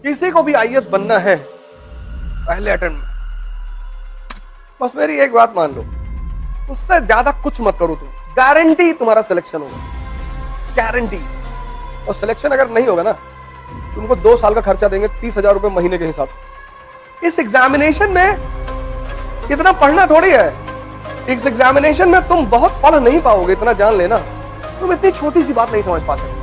किसी को भी आईएएस बनना है पहले अटेम्प्ट में, बस मेरी एक बात मान लो, उससे ज्यादा कुछ मत करो तुम, गारंटी तुम्हारा सिलेक्शन होगा, गारंटी। और सिलेक्शन अगर नहीं होगा ना, तुमको 2 साल का खर्चा देंगे 30,000 रुपए महीने के हिसाब से। इस एग्जामिनेशन में इतना पढ़ना थोड़ी है, इस एग्जामिनेशन में तुम बहुत पढ़ नहीं पाओगे, इतना जान लेना। तुम इतनी छोटी सी बात नहीं समझ पाते,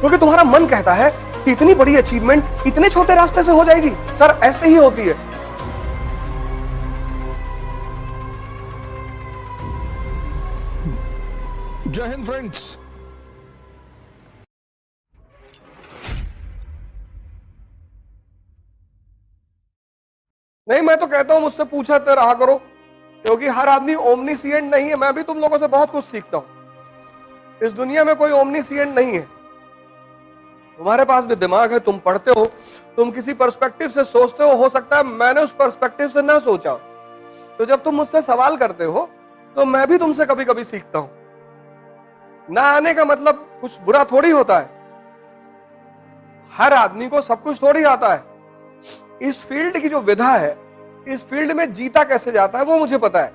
क्योंकि तुम्हारा मन कहता है कि इतनी बड़ी अचीवमेंट इतने छोटे रास्ते से हो जाएगी। सर ऐसे ही होती है। जय हिंद फ्रेंड्स। नहीं, मैं तो कहता हूं मुझसे पूछते रहा करो, क्योंकि हर आदमी ओमनीसिएंट नहीं है। मैं भी तुम लोगों से बहुत कुछ सीखता हूं। इस दुनिया में कोई ओमनीसिएंट नहीं है। तुम्हारे पास भी दिमाग है, तुम पढ़ते हो, तुम किसी पर्सपेक्टिव से सोचते हो सकता है मैंने उस पर्सपेक्टिव से ना सोचा। तो जब तुम मुझसे सवाल करते हो तो मैं भी तुमसे कभी कभी सीखता हूं। ना आने का मतलब कुछ बुरा थोड़ी होता है। हर आदमी को सब कुछ थोड़ी आता है। इस फील्ड की जो विधा है, इस फील्ड में जीता कैसे जाता है वो मुझे पता है।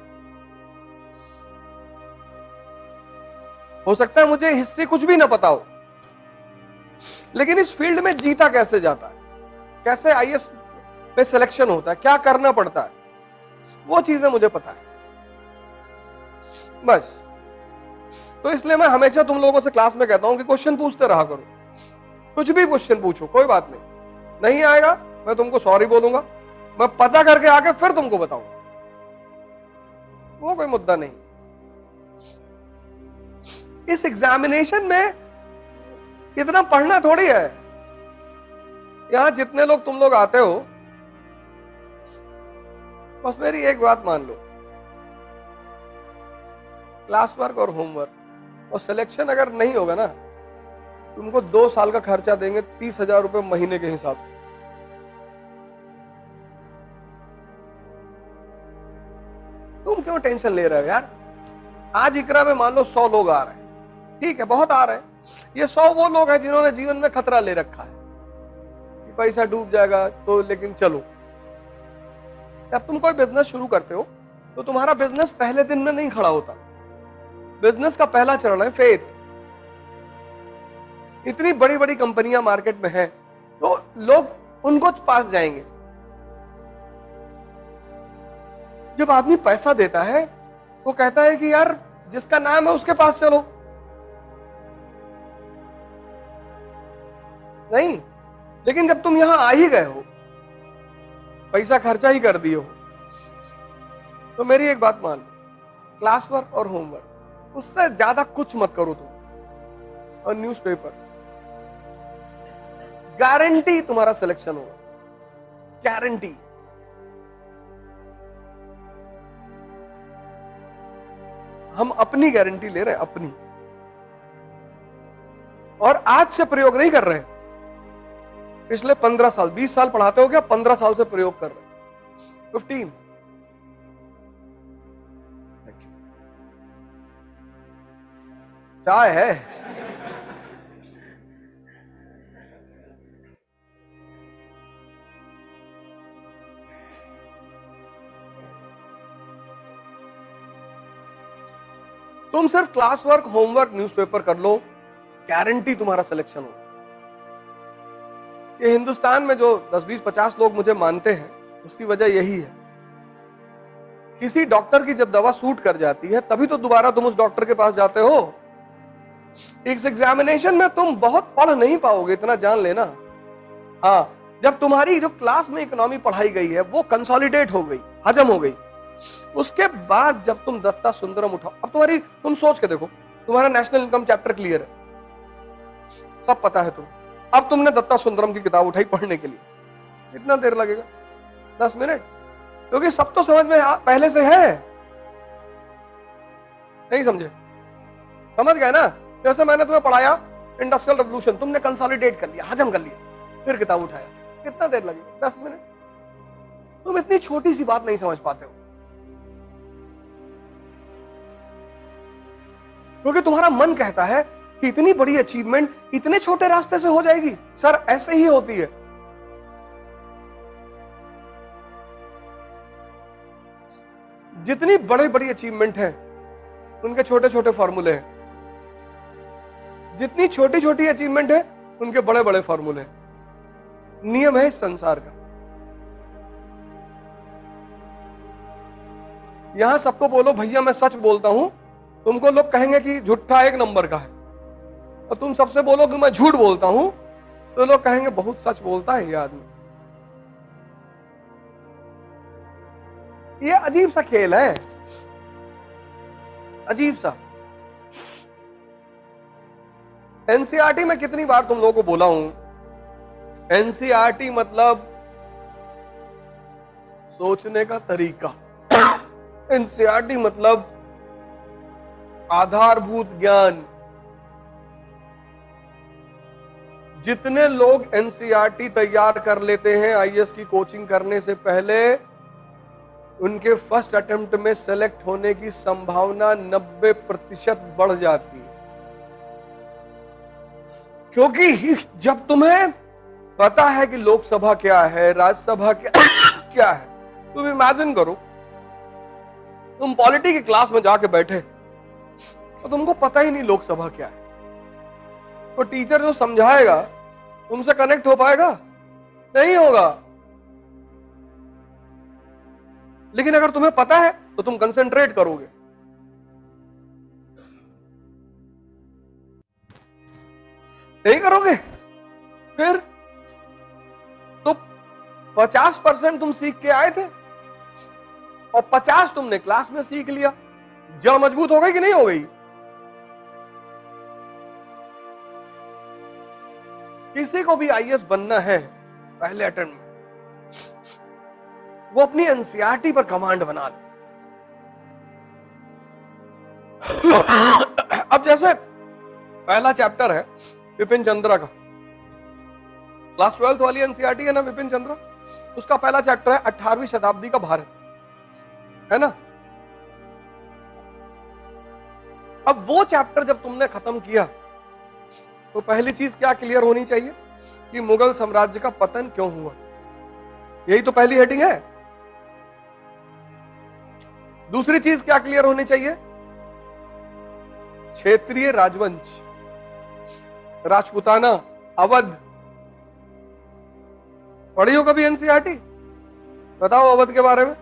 हो सकता है मुझे हिस्ट्री कुछ भी ना पता हो, लेकिन इस फील्ड में जीता कैसे जाता है, कैसे आईएएस में सिलेक्शन होता है, क्या करना पड़ता है, वो चीजें मुझे पता है बस। तो इसलिए मैं हमेशा तुम लोगों से क्लास में कहता हूं कि क्वेश्चन पूछते रहा करो। कुछ भी क्वेश्चन पूछो, कोई बात नहीं आएगा मैं तुमको सॉरी बोलूंगा, मैं पता करके आके फिर तुमको बताऊंगा, वो कोई मुद्दा नहीं। इस एग्जामिनेशन में इतना पढ़ना थोड़ी है। यहां जितने लोग तुम लोग आते हो, बस मेरी एक बात मान लो, क्लास वर्क और होमवर्क और सिलेक्शन अगर नहीं होगा ना, तुमको 2 साल का खर्चा देंगे 30,000 रुपए महीने के हिसाब से। तुम क्यों टेंशन ले रहे हो यार? आज इकरा में मान लो 100 लोग आ रहे हैं, ठीक है, बहुत आ रहे हैं। ये 100 वो लोग हैं जिन्होंने जीवन में खतरा ले रखा है कि पैसा डूब जाएगा तो, लेकिन चलो। जब तुम कोई बिजनेस शुरू करते हो तो तुम्हारा बिजनेस पहले दिन में नहीं खड़ा होता। बिजनेस का पहला चरण है फेथ। इतनी बड़ी बड़ी कंपनियां मार्केट में हैं, तो लोग उनको पास जाएंगे। जब आदमी पैसा देता है तो कहता है कि यार जिसका नाम है उसके पास चलो। नहीं, लेकिन जब तुम यहां आ ही गए हो, पैसा खर्चा ही कर दिए हो, तो मेरी एक बात मान लो, क्लास वर्क और होमवर्क उससे ज्यादा कुछ मत करो तुम। और न्यूज़पेपर, गारंटी तुम्हारा सिलेक्शन होगा, गारंटी। हम अपनी गारंटी ले रहे हैं, अपनी। और आज से प्रयोग नहीं कर रहे हैं। पिछले 15 साल 20 साल पढ़ाते हो क्या? 15 साल से प्रयोग कर रहे हैं, 15। चाय है? तुम सिर्फ क्लास वर्क, होमवर्क, न्यूज़पेपर कर लो, गारंटी तुम्हारा सिलेक्शन हो। ये हिंदुस्तान में जो 10, 20, 50 लोग मुझे मानते हैं, उसकी वजह यही है। किसी डॉक्टर की जब दवा सूट कर जाती है, तभी तो दोबारा तुम उस डॉक्टर के पास जाते हो। इस एग्जामिनेशन में तुम बहुत पढ़ नहीं पाओगे, इतना जान लेना। हाँ, जब तुम्हारी जो क्लास में इकोनॉमी पढ़ाई गई है वो कंसोलिडेट हो गई, हजम हो गई, उसके बाद जब तुम दत्ता सुंदरम उठाओ, अब तुम सोच के देखो, तुम्हारा नेशनल इनकम चैप्टर क्लियर है, सब पता है तुम। अब तुमने दत्ता सुंदरम की किताब उठाई पढ़ने के लिए, कितना देर लगेगा? 10 मिनट, क्योंकि सब तो समझ में पहले से है। नहीं समझे? समझ गए ना? जैसे मैंने तुम्हें पढ़ाया इंडस्ट्रियल रेवोल्यूशन, तुमने कंसोलिडेट कर लिया, हजम कर लिया, फिर किताब उठाया, कितना देर लगेगा? 10 मिनट। तुम इतनी छोटी सी बात नहीं समझ पाते हो, क्योंकि तुम्हारा मन कहता है कि इतनी बड़ी अचीवमेंट इतने छोटे रास्ते से हो जाएगी। सर ऐसे ही होती है। जितनी बड़ी बड़ी अचीवमेंट है उनके छोटे छोटे फॉर्मूले हैं, जितनी छोटी छोटी अचीवमेंट है उनके बड़े बड़े फॉर्मूले हैं। नियम है इस संसार का। यहां सबको बोलो भैया मैं सच बोलता हूं, तुमको लोग कहेंगे कि झूठा एक नंबर का है, और तुम सबसे बोलो कि मैं झूठ बोलता हूं तो लोग कहेंगे बहुत सच बोलता है ये आदमी। ये अजीब सा खेल है, अजीब सा। एनसीईआरटी में कितनी बार तुम लोगों को बोला हूं, एनसीईआरटी मतलब सोचने का तरीका, एनसीईआरटी मतलब आधारभूत ज्ञान। जितने लोग एनसीईआरटी तैयार कर लेते हैं आईएएस की कोचिंग करने से पहले, उनके फर्स्ट अटेम्प्ट में सेलेक्ट होने की संभावना 90% बढ़ जाती है। क्योंकि जब तुम्हें पता है कि लोकसभा क्या है, राज्यसभा क्या है, तुम इमेजिन करो तुम पॉलिटी की क्लास में जाके बैठे तो तुमको पता ही नहीं लोकसभा क्या है, तो टीचर जो समझाएगा तुमसे कनेक्ट हो पाएगा? नहीं होगा। लेकिन अगर तुम्हें पता है तो तुम कंसंट्रेट करोगे। नहीं करोगे फिर तो 50% तुम सीख के आए थे और 50 तुमने क्लास में सीख लिया। जड़ मजबूत हो गई कि नहीं हो गई? किसी को भी आईएएस बनना है पहले अटेम्प्ट में, वो अपनी एनसीईआरटी पर कमांड बना ले। अब जैसे पहला चैप्टर है विपिन चंद्रा का, क्लास 12th वाली एनसीईआरटी है ना विपिन चंद्रा, उसका पहला चैप्टर है 18वीं शताब्दी का भारत, है ना। अब वो चैप्टर जब तुमने खत्म किया तो पहली चीज क्या क्लियर होनी चाहिए कि मुगल साम्राज्य का पतन क्यों हुआ। यही तो पहली हेडिंग है। दूसरी चीज क्या क्लियर होनी चाहिए? क्षेत्रीय राजवंश, राजपूताना, अवध। पढ़ी हो कभी एनसीईआरटी? बताओ अवध के बारे में।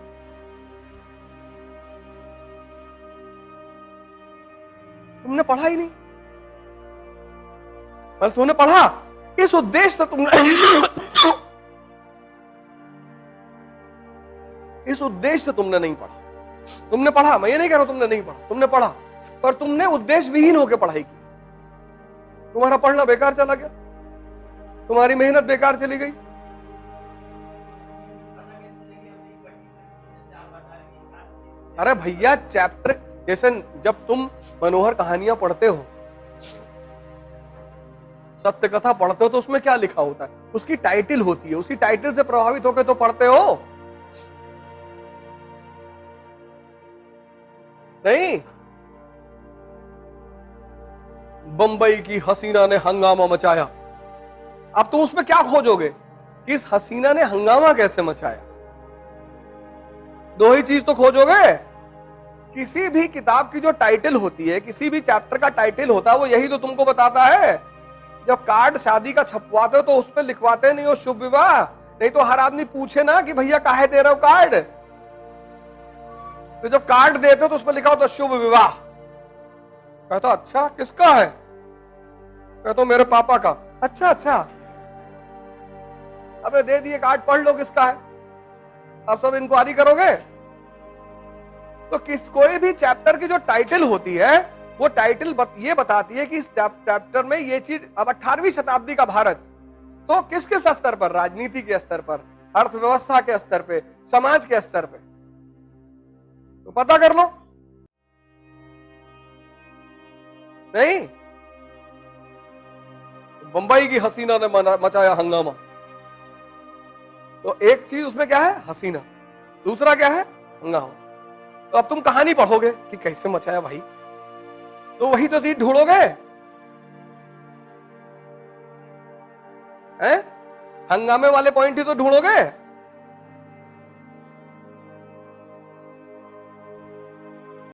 तुमने पढ़ा ही नहीं। बस तुमने पढ़ा इस उद्देश्य से, तुमने इस उद्देश्य से तुमने नहीं पढ़ा। तुमने पढ़ा, मैं ये नहीं कह रहा हूं तुमने नहीं पढ़ा, तुमने पढ़ा, पर तुमने उद्देश्य विहीन होकर पढ़ाई की। तुम्हारा पढ़ना बेकार चला गया, तुम्हारी मेहनत बेकार चली गई। अरे भैया चैप्टर, जैसे जब तुम मनोहर कहानियां पढ़ते हो, सत्य कथा पढ़ते हो, तो उसमें क्या लिखा होता है? उसकी टाइटल होती है, उसी टाइटल से प्रभावित होकर तो पढ़ते हो। नहीं, बंबई की हसीना ने हंगामा मचाया, अब तुम उसमें क्या खोजोगे कि इस हसीना ने हंगामा कैसे मचाया? दो ही चीज तो खोजोगे। किसी भी किताब की जो टाइटल होती है, किसी भी चैप्टर का टाइटल होता है, वो यही तो तुमको बताता है। जब कार्ड शादी का छपवाते हो तो उस पर लिखवाते नहीं हो शुभ विवाह, नहीं तो हर आदमी पूछे ना कि भैया काहे दे रहे हो कार्ड, तो जब कार्ड देते हो तो उस पर लिखा होता शुभ विवाह। कहता अच्छा किसका है? कहता मेरे पापा का। अच्छा अच्छा, अबे दे दिए कार्ड, पढ़ लो किसका है। अब सब इंक्वायरी करोगे? तो कोई भी चैप्टर की जो टाइटल होती है, वो टाइटल ये बताती है कि इस चैप्टर में ये चीज, अब 18वीं शताब्दी का भारत, तो किस किस स्तर पर? राजनीति के स्तर पर, अर्थव्यवस्था के स्तर पे, समाज के स्तर पे, तो पता कर लो। नहीं, बंबई की हसीना ने मचाया हंगामा, तो एक चीज उसमें क्या है? हसीना। दूसरा क्या है? हंगामा। तो अब तुम कहानी पढ़ोगे कि कैसे मचाया भाई, तो वही तो चीज ढूंढोगे। हैं? हंगामे वाले पॉइंट ही तो ढूंढोगे।